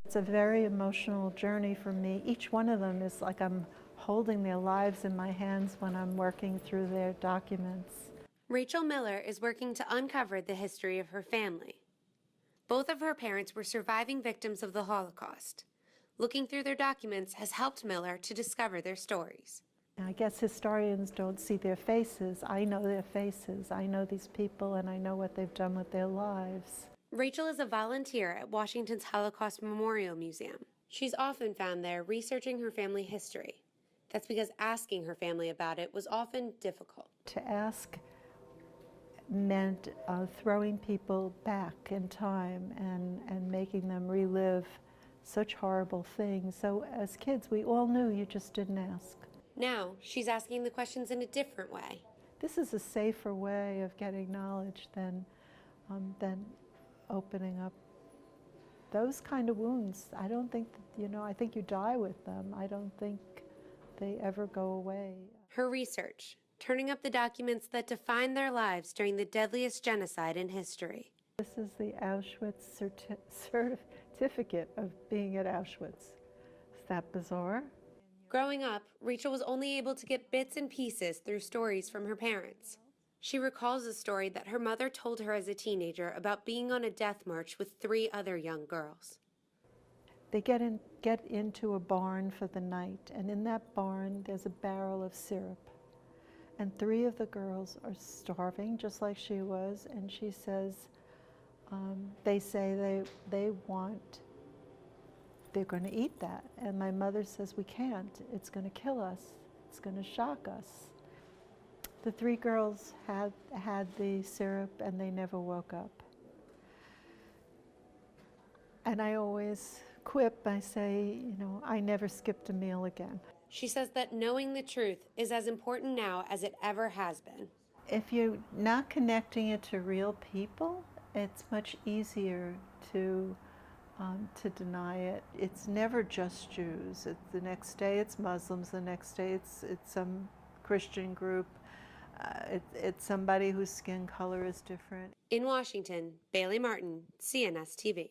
It's a very emotional journey for me. Each one of them is like I'm holding their lives in my hands when I'm working through their documents. Rachel Miller is working to uncover the history of her family. Both of her parents were surviving victims of the Holocaust. Looking through their documents has helped Miller to discover their stories. I guess historians don't see their faces. I know their faces. I know these people, and I know what they've done with their lives. Rachel is a volunteer at Washington's Holocaust Memorial Museum. She's often found there researching her family history. That's because asking her family about it was often difficult. To ask meant throwing people back in time and making them relive such horrible things. So as kids, we all knew you just didn't ask. Now, she's asking the questions in a different way. This is a safer way of getting knowledge than opening up those kind of wounds. I don't think, I think you die with them. I don't think they ever go away. Her research, turning up the documents that define their lives during the deadliest genocide in history. This is the Auschwitz certificate of being at Auschwitz. Is that bizarre? Growing up, Rachel was only able to get bits and pieces through stories from her parents. She recalls a story that her mother told her as a teenager about being on a death march with 3 other young girls. They get into a barn for the night, and in that barn there's a barrel of syrup. And 3 of the girls are starving, just like she was, and she says, they say they're going to eat that. And my mother says, we can't. It's going to kill us. It's going to shock us. The 3 girls had the syrup, and they never woke up. And I always quip, I say, I never skipped a meal again. She says that knowing the truth is as important now as it ever has been. If you're not connecting it to real people, it's much easier to deny it. It's never just Jews. The next day it's Muslims. The next day it's some Christian group. It's somebody whose skin color is different. In Washington, Bailey Martin, CNS TV.